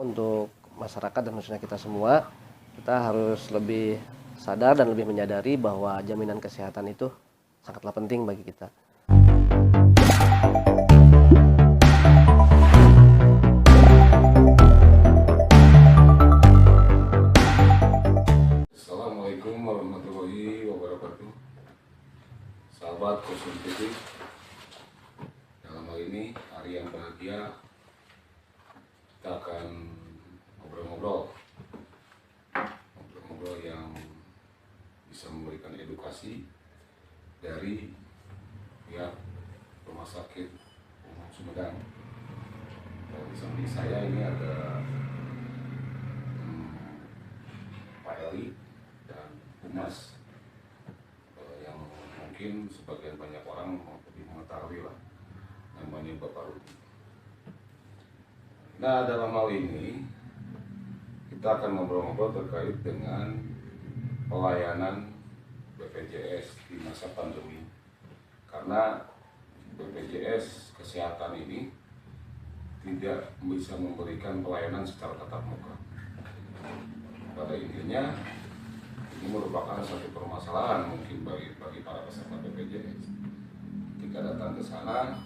untuk masyarakat dan khususnya kita semua, kita harus lebih sadar dan lebih menyadari bahwa jaminan kesehatan itu sangatlah penting bagi kita. Assalamualaikum warahmatullahi wabarakatuh. Sahabat Kosum TV, dalam hal ini hari yang bahagia, kita akan ngobrol-ngobrol yang bisa memberikan edukasi dari pihak Rumah Sakit Umum Sumedang. Di samping saya ini ada Pak Eli dan Humas, yang mungkin sebagian banyak orang lebih mengetahui lah, namanya Bapak Rudi. Nah, dalam hal ini kita akan ngobrol-ngobrol terkait dengan pelayanan BPJS di masa pandemi, karena BPJS kesehatan ini tidak bisa memberikan pelayanan secara tatap muka. Pada intinya ini merupakan satu permasalahan mungkin bagi para peserta BPJS. Ketika datang ke sana,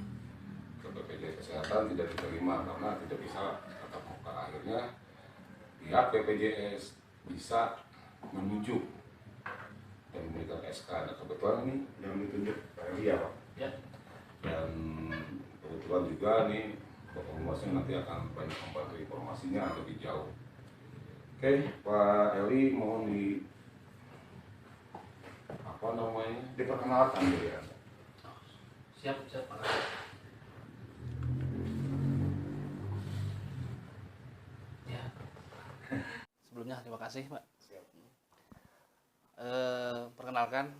ke BPJS Kesehatan tidak diterima karena tidak bisa tatap muka. Akhirnya pihak BPJS bisa menunjuk dan memberikan SK. Nah, kebetulan ini yang ditunjuk Pak Eli ya Pak? Ya. Dan kebetulan juga nih Bapak Humasnya nanti akan banyak membantu informasinya lebih jauh. Oke, Pak Eli mohon diperkenalkan dulu ya. Siap Pak. Ya. Sebelumnya terima kasih Pak. Siap. Perkenalkan,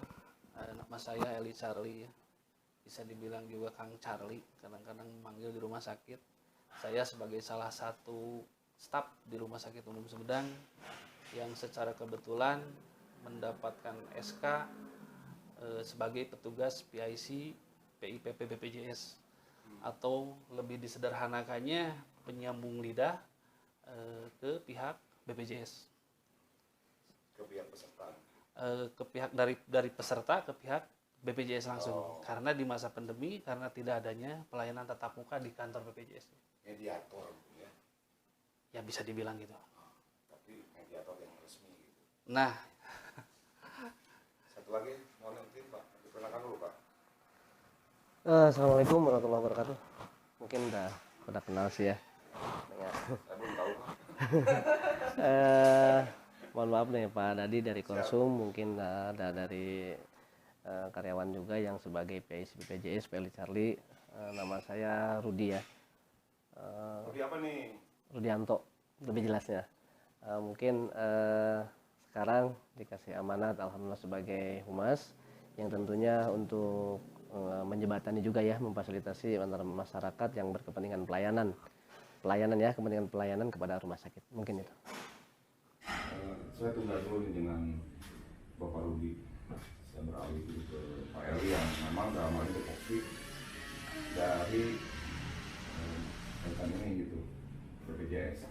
nama saya Eli Charlie, bisa dibilang juga Kang Charlie, kadang-kadang manggil di rumah sakit. Saya sebagai salah satu staf di Rumah Sakit Umum Sumedang yang secara kebetulan mendapatkan SK sebagai petugas PIC PIPP BPJS, atau lebih disederhanakannya penyambung lidah ke pihak BPJS, Ke pihak peserta. Ke pihak dari peserta ke pihak BPJS langsung. Karena di masa pandemi, karena tidak adanya pelayanan tatap muka di kantor BPJS. Mediator ya. Ya bisa dibilang gitu. Tapi mediator yang resmi gitu. Nah, Satu lagi, mohon nanti Pak, diperkenalkan dulu Pak. Assalamualaikum warahmatullahi wabarakatuh. Mungkin udah kenal sih ya. Saya belum tahu Pak. Mohon maaf nih Pak Dadi dari Konsum, mungkin ada dari karyawan juga yang sebagai PIC BPJS, Pak Eli Charlie. Nama saya Rudi ya. Rudi apa nih? Rudianto lebih jelasnya. Mungkin sekarang dikasih amanat alhamdulillah sebagai humas yang tentunya untuk menjembatani juga ya, memfasilitasi antara masyarakat yang berkepentingan pelayanan ya, kepentingan pelayanan kepada rumah sakit. Mungkin itu. Saya tunggu dulu nih dengan Bapak Rudi. Saya beralih dulu ke Pak Eli yang memang dalam hal itu topik dari kaitan ini gitu, BPJS.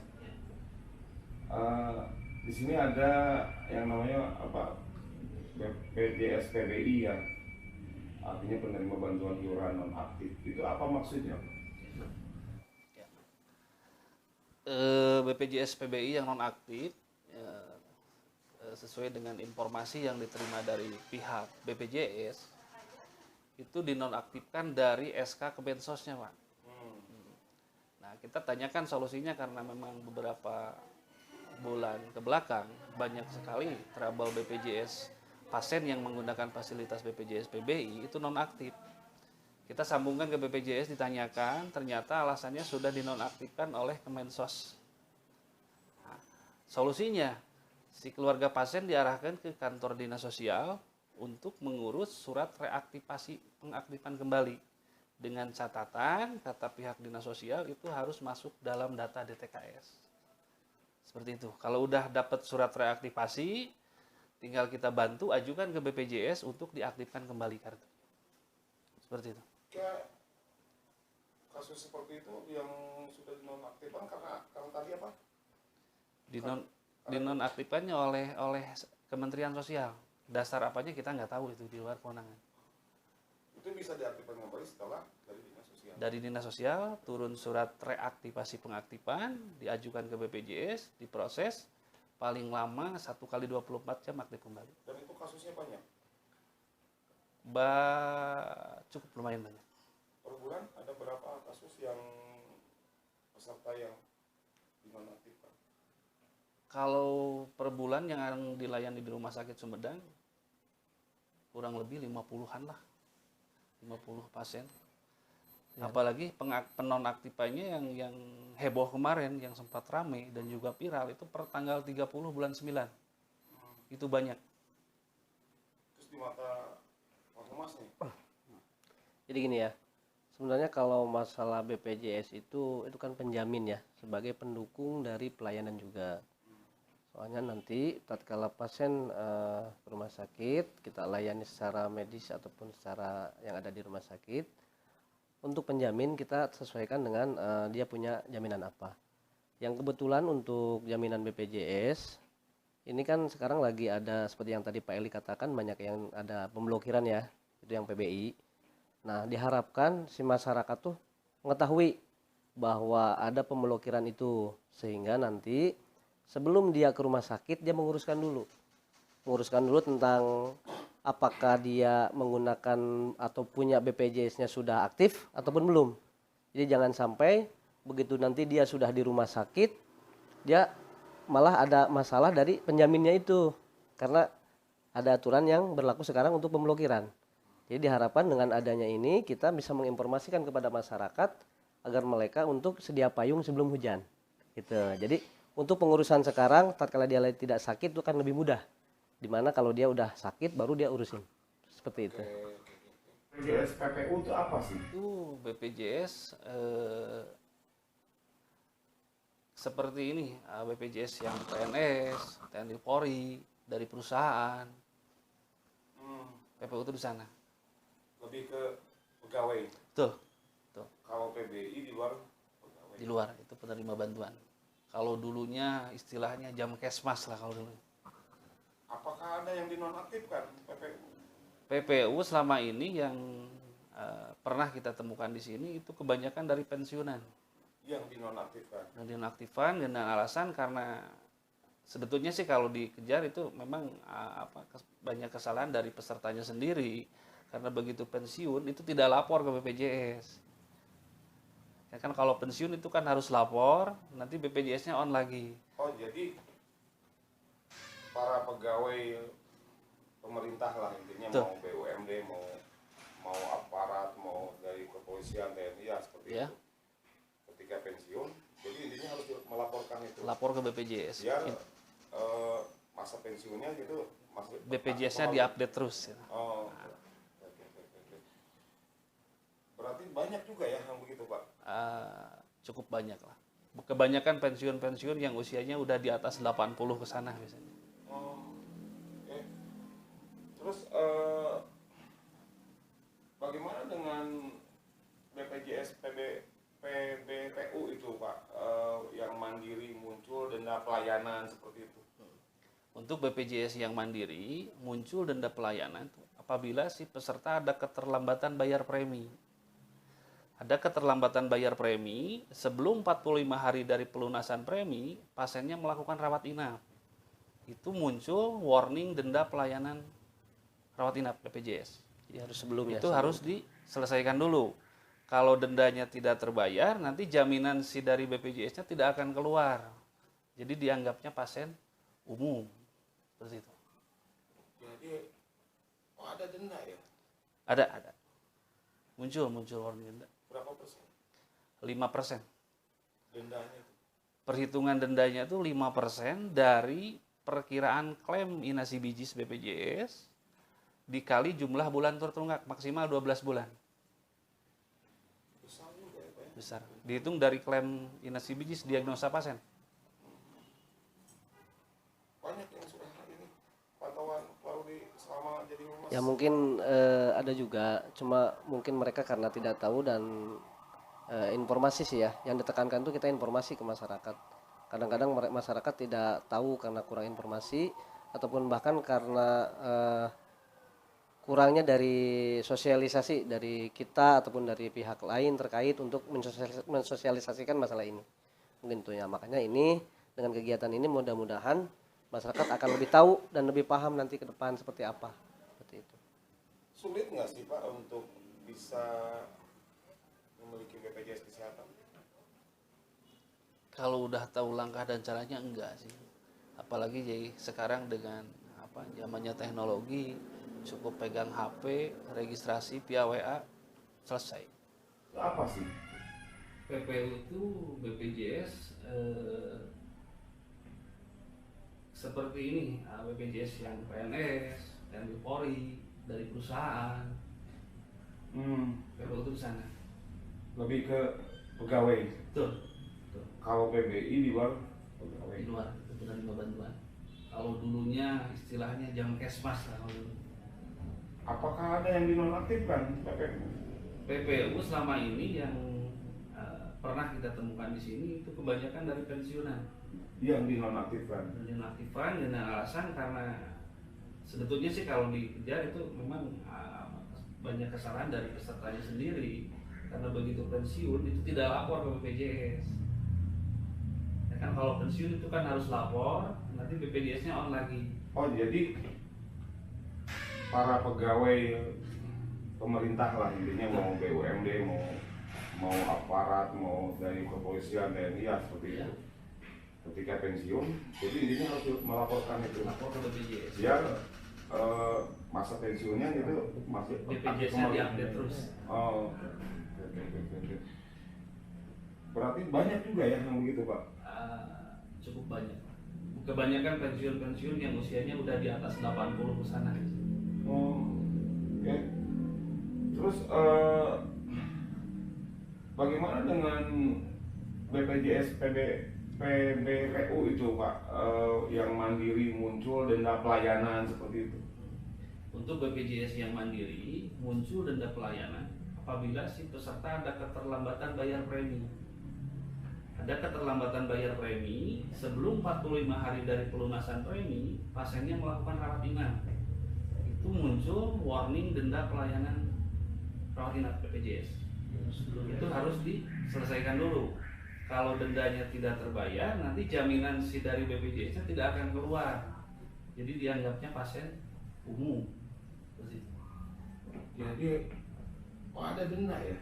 Di sini ada yang namanya apa, BPJS PBI ya, artinya penerima bantuan iuran non aktif. Itu apa maksudnya? BPJS PBI yang non aktif, sesuai dengan informasi yang diterima dari pihak BPJS, itu dinonaktifkan dari SK Kemensosnya Pak. Nah, kita tanyakan solusinya karena memang beberapa bulan ke belakang banyak sekali trouble BPJS pasien yang menggunakan fasilitas BPJS PBI itu nonaktif. Kita sambungkan ke BPJS, ditanyakan, ternyata alasannya sudah dinonaktifkan oleh Kemensos. Nah, solusinya, si keluarga pasien diarahkan ke kantor dinas sosial untuk mengurus surat reaktivasi pengaktifan kembali. Dengan catatan, kata pihak dinas sosial itu harus masuk dalam data DTKS. Seperti itu. Kalau udah dapat surat reaktivasi, tinggal kita bantu ajukan ke BPJS untuk diaktifkan kembali kartu. Seperti itu. Kasus seperti itu yang sudah dinonaktifkan karena tadi apa? dinonaktifkannya oleh Kementerian Sosial. Dasar apanya kita nggak tahu, itu di luar kewenangan. Itu bisa diaktifkan kembali setelah dari dinas sosial. Dari dinas sosial turun surat reaktivasi pengaktifan, diajukan ke BPJS, diproses, paling lama 1 kali 24 jam aktif kembali. Dan itu kasusnya banyak. Cukup lumayan banyak. Per bulan ada berapa kasus yang peserta yang dinonaktifkan? Kalau per bulan yang dilayani di Rumah Sakit Sumedang kurang lebih 50-an lah. 50 pasien. Ya. Apalagi penonaktifannya yang heboh kemarin, yang sempat rame dan juga viral itu per tanggal 30 bulan 9. Itu banyak. Terus di mata Pak Humas nih. Jadi gini ya, sebenarnya kalau masalah BPJS itu kan penjamin ya, sebagai pendukung dari pelayanan juga. Soalnya nanti tatkala pasien ke rumah sakit, kita layani secara medis ataupun secara yang ada di rumah sakit. Untuk penjamin kita sesuaikan dengan dia punya jaminan apa. Yang kebetulan untuk jaminan BPJS, ini kan sekarang lagi ada seperti yang tadi Pak Eli katakan, banyak yang ada pemblokiran ya, itu yang PBI. Nah, diharapkan si masyarakat tuh mengetahui bahwa ada pemblokiran itu, sehingga nanti sebelum dia ke rumah sakit dia menguruskan dulu tentang apakah dia menggunakan atau punya BPJS-nya sudah aktif ataupun belum. Jadi jangan sampai begitu nanti dia sudah di rumah sakit, dia malah ada masalah dari penjaminnya itu, karena ada aturan yang berlaku sekarang untuk pemblokiran. Jadi diharapkan dengan adanya ini kita bisa menginformasikan kepada masyarakat agar mereka untuk sedia payung sebelum hujan. Gitu. Jadi untuk pengurusan sekarang, tatkala dia tidak sakit itu kan lebih mudah. Dimana kalau dia udah sakit baru dia urusin. Seperti itu. BPJS PPU itu apa sih? Itu BPJS seperti ini, BPJS yang PNS, TNI Polri, dari perusahaan. PPU itu di sana. Lebih ke pegawai. Tuh. Kalau PBI di luar pegawai. Di luar itu penerima bantuan. Kalau dulunya istilahnya Jamkesmas lah kalau dulu. Apakah ada yang dinonaktifkan PPU? PPU selama ini yang pernah kita temukan di sini itu kebanyakan dari pensiunan. Yang dinonaktifkan. Yang dinonaktifkan dengan alasan karena sebetulnya sih kalau dikejar itu memang banyak kesalahan dari pesertanya sendiri. Karena begitu pensiun itu tidak lapor ke BPJS. Ya kan kalau pensiun itu kan harus lapor, nanti BPJS-nya on lagi. Oh, jadi para pegawai pemerintah lah intinya, Tuh. mau BUMD, mau aparat, mau dari kepolisian, TNI ya seperti Ya. itu. Ketika pensiun, jadi intinya harus melaporkan itu. Lapor ke BPJS. Biar masa pensiunnya gitu, BPJS-nya diupdate terus. Ya. Oh. Oke. Berarti banyak juga ya yang begitu, Pak? Cukup banyak lah. Kebanyakan pensiun-pensiun yang usianya udah di atas 80 ke sana biasanya. Oh. Oke. Terus bagaimana dengan BPJS PBPU itu, Pak? Yang mandiri muncul denda pelayanan seperti itu. Untuk BPJS yang mandiri muncul denda pelayanan apabila si peserta ada keterlambatan bayar premi. Ada keterlambatan bayar premi, sebelum 45 hari dari pelunasan premi, pasiennya melakukan rawat inap. Itu muncul warning denda pelayanan rawat inap BPJS. Jadi harus sebelumnya. Itu harus diselesaikan dulu. Kalau dendanya tidak terbayar, nanti jaminan si dari BPJS-nya tidak akan keluar. Jadi dianggapnya pasien umum. Seperti itu. Jadi, ada denda ya? Ada. Muncul warning denda. Berapa persen 5%. dendanya itu? Perhitungan dendanya itu 5% dari perkiraan klaim inasi bijis BPJS dikali jumlah bulan tertunggak maksimal 12 bulan. Besar juga ya, Pak ya? Besar. Dihitung dari klaim inasi bijis diagnosa pasien. Banyak yang sudah ini pantauan Laudi selama jadi humas. Ya mungkin ada juga, cuma mungkin mereka karena tidak tahu dan informasi sih ya, yang ditekankan itu kita informasi ke masyarakat. Kadang-kadang masyarakat tidak tahu karena kurang informasi ataupun bahkan karena kurangnya dari sosialisasi dari kita ataupun dari pihak lain terkait untuk mensosialisasikan masalah ini. Mungkin itu ya, makanya ini dengan kegiatan ini mudah-mudahan masyarakat akan lebih tahu dan lebih paham nanti ke depan seperti apa. Seperti itu. Sulit nggak sih Pak untuk bisa memiliki BPJS Kesehatan? Kalau udah tahu langkah dan caranya enggak sih. Apalagi jadi sekarang dengan apa zamannya teknologi, cukup pegang HP, registrasi via WA, selesai. Apa sih? PPU itu BPJS seperti ini, BPJS yang PNS, dan Polri, dari perusahaan. PPU itu di sana. Lebih ke pegawai. Betul. Kalau PBI di luar pegawai. Di luar, itu penerima bantuan. Kalau dulunya istilahnya jam kesmas lah. Apakah ada yang dinonaktifkan PPU? PPU selama ini yang pernah kita temukan di sini itu kebanyakan dari pensiunan. Yang dinonaktifkan. Dinonaktifkan dengan alasan karena sebetulnya sih kalau dikejar itu memang banyak kesalahan dari pesertanya sendiri. Karena begitu pensiun itu tidak lapor ke BPJS. Ya kan kalau pensiun itu kan harus lapor, nanti BPJS-nya on lagi. Oh, jadi para pegawai pemerintah lah intinya, mau BUMD, mau aparat, mau dari kepolisian, TNI, ya seperti itu. Ketika pensiun, jadi intinya harus melaporkan itu. Lapor ke BPJS. Biar masa pensiunnya itu masih BPJS-nya diupdate terus. Oh, oke. Berarti banyak juga ya yang begitu, Pak? Cukup banyak. Kebanyakan pensiun-pensiun yang usianya udah di atas 80 ke sana. Oh, oke. Terus bagaimana dengan BPJS PBPU itu, Pak, yang mandiri muncul denda pelayanan seperti itu? Untuk BPJS yang mandiri muncul denda pelayanan apabila si peserta ada keterlambatan bayar premi. Ada keterlambatan bayar premi sebelum 45 hari dari pelunasan premi, pasiennya melakukan rawat inap. Itu muncul warning denda pelayanan rawat inap BPJS. Itu harus diselesaikan dulu. Kalau dendanya tidak terbayar, nanti jaminan si dari BPJS-nya tidak akan keluar. Jadi dianggapnya pasien umum. Jadi ada denda ya?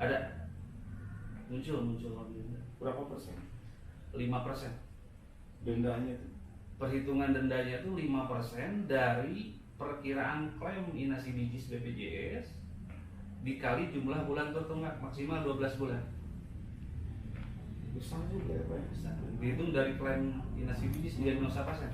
Ada. Muncul warning denda. Berapa persen 5%. dendanya itu? Perhitungan dendanya itu 5% dari perkiraan klaim inasibijis BPJS dikali jumlah bulan tertunggak maksimal 12 bulan. Besar juga ya, Pak? Bisa. Dihitung dari klaim inasibijis diagnosa pasien.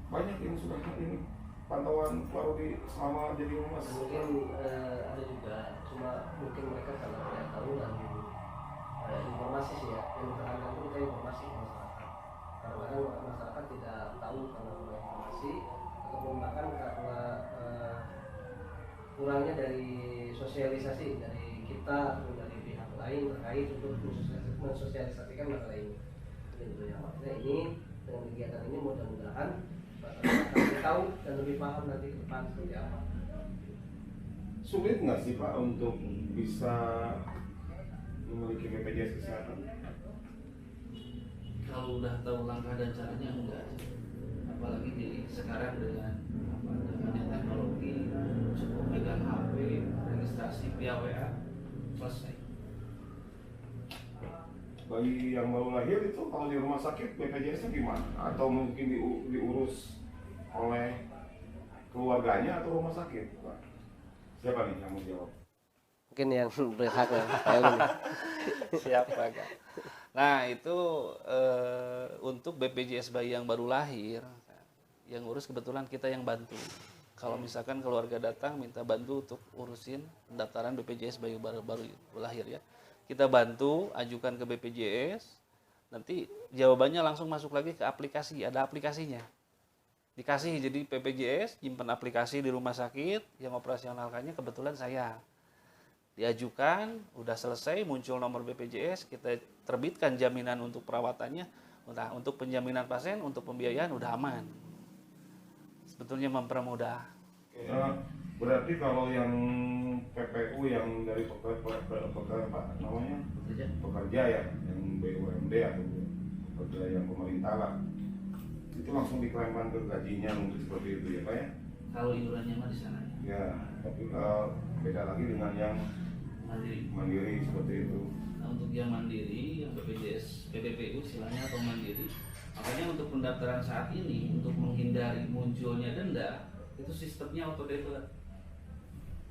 Banyak yang sudah ini pantauan baru di selama jadi humas. Mungkin ada juga, cuma mungkin mereka karena tidak tahu dan informasi sih ya, yang terangkan itu kita informasi ke masyarakat. Kadang-kadang masyarakat tidak tahu karena kurang informasi ataupun bahkan karena kurangnya dari sosialisasi dari kita atau dari pihak lain terkait untuk mensosialisasikan masalah ini. Gitu ya, makanya ini dengan kegiatan ini mudah-mudahan masyarakat lebih tahu dan lebih paham nanti ke depan seperti apa. Sulit nggak sih, Pak, untuk bisa memiliki BPJS Kesehatan? Kalau udah tahu langkah dan caranya enggak sih. Apalagi sekarang dengan teknologi, cukup pegang HP, registrasi via WA, selesai. Bagi yang baru lahir itu kalau di rumah sakit BPJS-nya gimana? Atau mungkin diurus oleh keluarganya atau rumah sakit, Pak? Siapa nih yang mau jawab? Mungkin yang berhak ya, saya dulu. Siapa kan? Nah itu untuk BPJS bayi yang baru lahir, yang urus kebetulan kita yang bantu. Kalau misalkan keluarga datang minta bantu untuk urusin pendaftaran BPJS bayi baru lahir ya, kita bantu ajukan ke BPJS, nanti jawabannya langsung masuk lagi ke aplikasi, ada aplikasinya. Dikasih jadi BPJS, simpan aplikasi di rumah sakit, yang operasionalkannya kebetulan saya. diajukan, udah selesai, muncul nomor BPJS, kita terbitkan jaminan untuk perawatannya. Nah, untuk penjaminan pasien, untuk pembiayaan udah aman. Sebetulnya mempermudah. Berarti kalau yang PPU yang dari pekerja ya, yang BUMD atau pekerja yang pemerintah lah, itu langsung diklaimkan ke gajinya mungkin seperti itu ya Pak ya? Kalau iurannya mah di sana ya. Ya, tapi kalau beda lagi dengan yang mandiri seperti itu. Nah, untuk yang mandiri, yang BPJS, PPPU istilahnya atau mandiri, makanya untuk pendaftaran saat ini untuk menghindari munculnya denda itu sistemnya auto defer.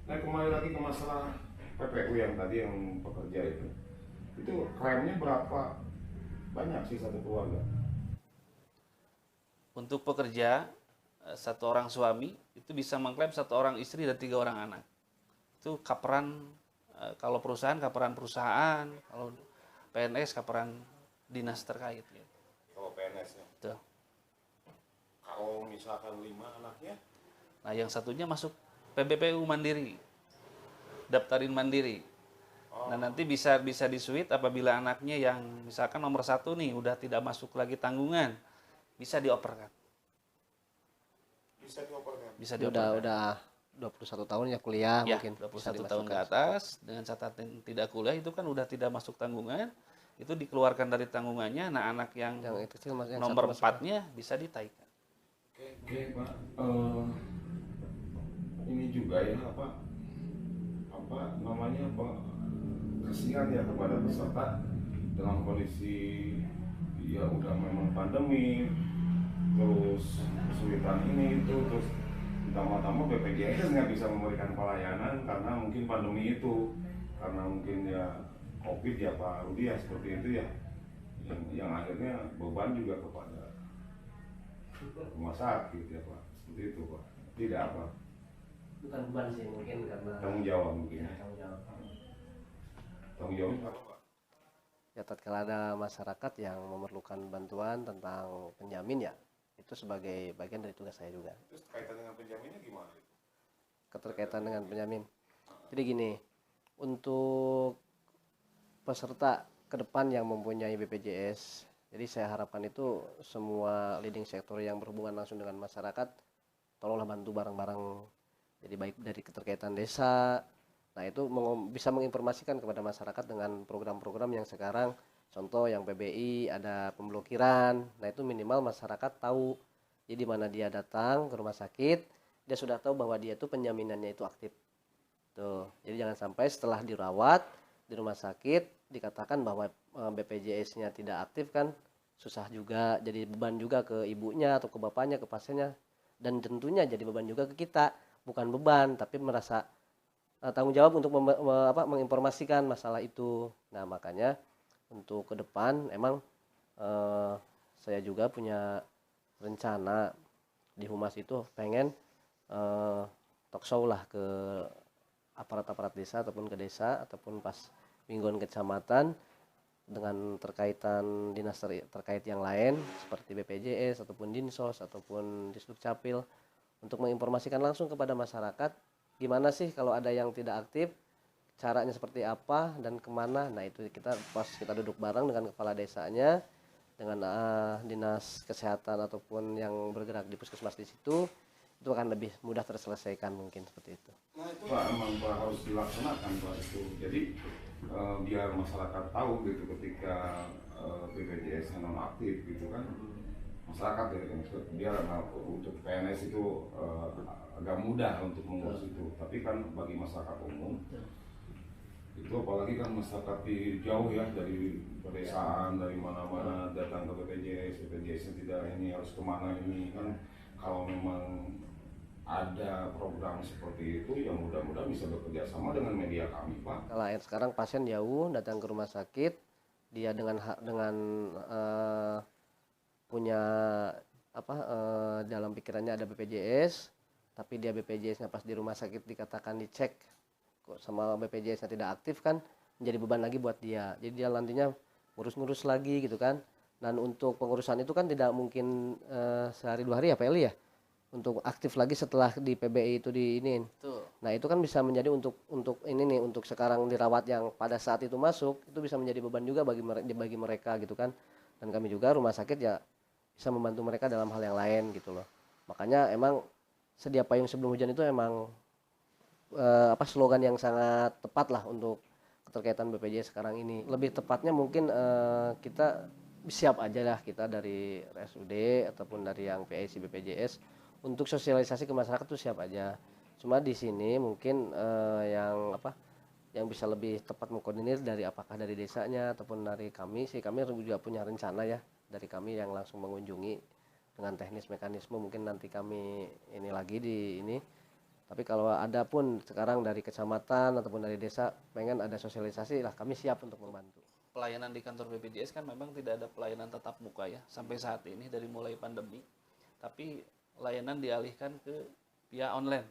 Nah kembali lagi ke masalah PPU yang tadi yang pekerja itu klaimnya berapa banyak sih satu keluarga? Untuk pekerja, satu orang suami itu bisa mengklaim satu orang istri dan 3 orang anak. Itu kaperan, kalau perusahaan kaperan perusahaan, kalau PNS kaperan dinas terkait. Gitu. Kalau PNS ya. Tuh. Kalau misalkan 5 anaknya, Nah yang satunya masuk PBPU mandiri, daftarin mandiri. Nah nanti bisa disuit apabila anaknya yang misalkan nomor 1 nih udah tidak masuk lagi tanggungan, bisa dioperkan. bisa dioperkan. Bisa Dia dioperkan. udah 21 tahun ya kuliah Ya, mungkin 21 tahun ke atas dengan catatan tidak kuliah itu kan udah tidak masuk tanggungan, itu dikeluarkan dari tanggungannya. Nah anak yang yang kecil yang nomor satu masuk. 4-nya bisa ditaikan. Oke Pak, ini juga ya apa namanya kasihan ya kepada peserta dalam kondisi ya udah memang pandemi, terus kesulitan ini itu, terus ditambah-tambah BPJS nggak bisa memberikan pelayanan karena mungkin pandemi itu, karena mungkin ya COVID ya Pak Rudi ya seperti itu ya, yang akhirnya beban juga kepada rumah sakit ya Pak, seperti itu Pak. Tidak apa, Bukan beban sih mungkin karena tanggung jawab mungkin ya. tanggung jawab. Tanggung jawab apa Pak? Ya tatkala ada masyarakat yang memerlukan bantuan tentang penjamin ya itu sebagai bagian dari tugas saya juga. Terus kaitan dengan penjaminnya gimana? Keterkaitan dengan penjamin. Jadi gini, untuk peserta ke depan yang mempunyai BPJS, jadi saya harapkan itu semua leading sektor yang berhubungan langsung dengan masyarakat tolonglah bantu bareng-bareng. Jadi baik dari keterkaitan desa, nah itu bisa menginformasikan kepada masyarakat dengan program-program yang sekarang, contoh yang PBI ada pemblokiran, nah itu minimal masyarakat tahu. Jadi mana dia datang ke rumah sakit, dia sudah tahu bahwa dia itu penjaminannya itu aktif. Tuh, jadi jangan sampai setelah dirawat di rumah sakit dikatakan bahwa BPJS-nya tidak aktif kan, susah juga, jadi beban juga ke ibunya atau ke bapaknya, ke pasiennya, dan tentunya jadi beban juga ke kita. Bukan beban tapi merasa tanggung jawab untuk menginformasikan masalah itu. Nah makanya untuk ke depan emang saya juga punya rencana di Humas itu pengen talk show lah ke aparat-aparat desa ataupun ke desa ataupun pas mingguan kecamatan dengan terkaitan dinas terkait yang lain seperti BPJS ataupun Dinsos ataupun Disdukcapil untuk menginformasikan langsung kepada masyarakat gimana sih kalau ada yang tidak aktif, caranya seperti apa dan kemana. Nah itu kita duduk bareng dengan kepala desanya, dengan dinas kesehatan ataupun yang bergerak di puskesmas di situ, itu akan lebih mudah terselesaikan mungkin seperti itu. Nah itu Pak emang Pak harus dilaksanakan Pak itu. Jadi biar masyarakat tahu gitu ketika BPJS non aktif gitu kan. Masyarakat ya, biar untuk PNS itu agak mudah untuk mengurus itu, tapi kan bagi masyarakat umum itu apalagi kan masyarakat di jauh ya dari pedesaan, dari mana-mana datang ke BPJS tidak ini harus kemana ini kan. Kalau memang ada program seperti itu yang mudah-mudahan bisa bekerja sama dengan media kami Pak. Kalau sekarang pasien jauh datang ke rumah sakit, dia dengan punya dalam pikirannya ada BPJS, tapi dia BPJS-nya pas di rumah sakit dikatakan dicek kok sama BPJS-nya tidak aktif kan, menjadi beban lagi buat dia. Jadi dia nantinya ngurus-ngurus lagi gitu kan. Dan untuk pengurusan itu kan tidak mungkin sehari 2 hari ya Pak Eli ya, untuk aktif lagi setelah di PBI itu diinin. Nah itu kan bisa menjadi untuk ini nih, untuk sekarang dirawat yang pada saat itu masuk itu bisa menjadi beban juga bagi mereka gitu kan. Dan kami juga rumah sakit ya bisa membantu mereka dalam hal yang lain gitu loh. Makanya emang sedia payung sebelum hujan itu emang slogan yang sangat tepat lah untuk keterkaitan BPJS sekarang ini. Lebih tepatnya mungkin kita siap aja lah, kita dari RSUD ataupun dari yang PIC BPJS untuk sosialisasi ke masyarakat tuh siap aja. Cuma di sini mungkin yang bisa lebih tepat mengkoordinir apakah dari desanya ataupun dari kami sih. Kami juga punya rencana ya dari kami yang langsung mengunjungi dengan teknis mekanisme, mungkin nanti kami ini lagi di ini. Tapi kalau ada pun sekarang dari kecamatan ataupun dari desa pengen ada sosialisasi lah, kami siap untuk membantu. Pelayanan di kantor BPJS kan memang tidak ada pelayanan tatap muka ya sampai saat ini dari mulai pandemi. Tapi layanan dialihkan ke via online.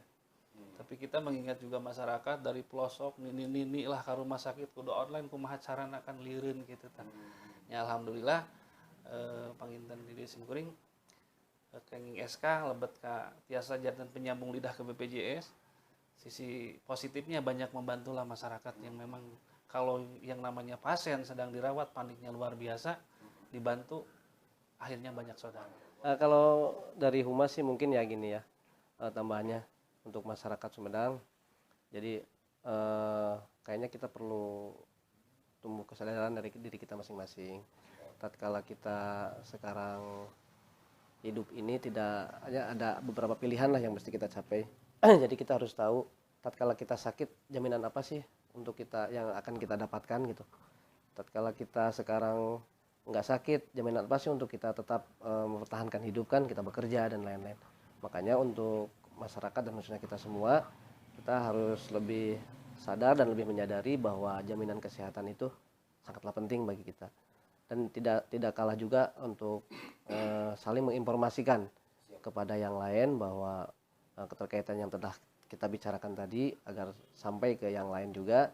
Tapi kita mengingat juga masyarakat dari pelosok nini lah ke rumah sakit kudu online kumaha carana akan lireun gitu kan. Ya alhamdulillah panginten di Desa Simkuring kenging SK lebet ka tiasa jantan penyambung lidah ke BPJS. Sisi positifnya banyak membantulah masyarakat yang memang kalau yang namanya pasien sedang dirawat paniknya luar biasa, dibantu akhirnya banyak saudara. Kalau dari Humas sih mungkin ya gini ya, tambahannya untuk masyarakat Sumedang. Jadi kayaknya kita perlu tumbuh kesadaran dari diri kita masing-masing. Tatkala kita sekarang hidup ini tidak hanya ada beberapa pilihan lah yang mesti kita capai. Jadi kita harus tahu tatkala kita sakit jaminan apa sih untuk kita yang akan kita dapatkan gitu. Tatkala kita sekarang nggak sakit jaminan apa sih untuk kita tetap mempertahankan hidup kan, kita bekerja dan lain-lain. Makanya untuk masyarakat dan khususnya kita semua, kita harus lebih sadar dan lebih menyadari bahwa jaminan kesehatan itu sangatlah penting bagi kita. Dan tidak kalah juga untuk saling menginformasikan kepada yang lain bahwa keterkaitan yang telah kita bicarakan tadi agar sampai ke yang lain juga.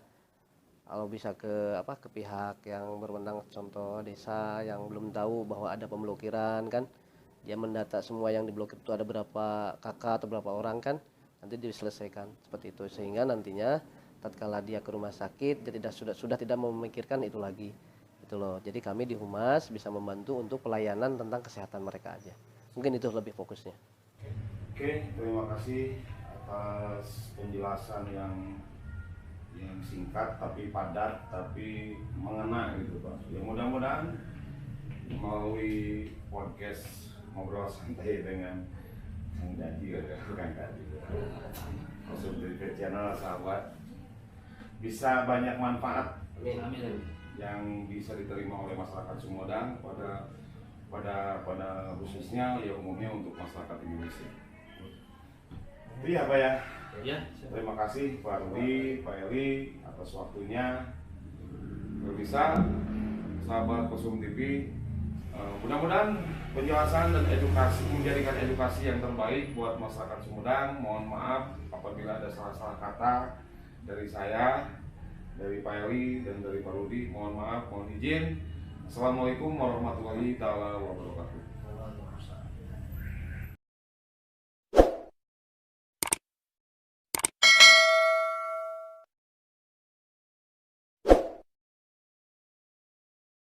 Kalau bisa ke pihak yang berwenang, contoh desa yang belum tahu bahwa ada pemblokiran kan, dia mendata semua yang diblokir itu ada berapa kakak atau berapa orang kan, nanti diselesaikan seperti itu, sehingga nantinya tatkala dia ke rumah sakit dia sudah tidak memikirkan itu lagi gitu loh. Jadi kami di Humas bisa membantu untuk pelayanan tentang kesehatan mereka aja, mungkin itu lebih fokusnya. Oke, terima kasih atas penjelasan yang singkat tapi padat tapi mengena gitu Pak. Ya mudah-mudahan melalui podcast ngobrol santai dengan Kang Dadi konsumsi channel sahabat bisa banyak manfaat yang bisa diterima oleh masyarakat Sumedang pada khususnya ya umumnya untuk masyarakat Indonesia. Itu ya Pak ya. Ya, terima kasih Pak Rudi, Pak Eli atas waktunya. Bisa sahabat Kosum TV, mudah-mudahan penjelasan dan edukasi menjadikan edukasi yang terbaik buat masyarakat Sumedang. Mohon maaf apabila ada salah-salah kata dari saya, dari Pak Eli dan dari Pak Rudi. Mohon maaf, mohon izin. Assalamualaikum warahmatullahi wabarakatuh.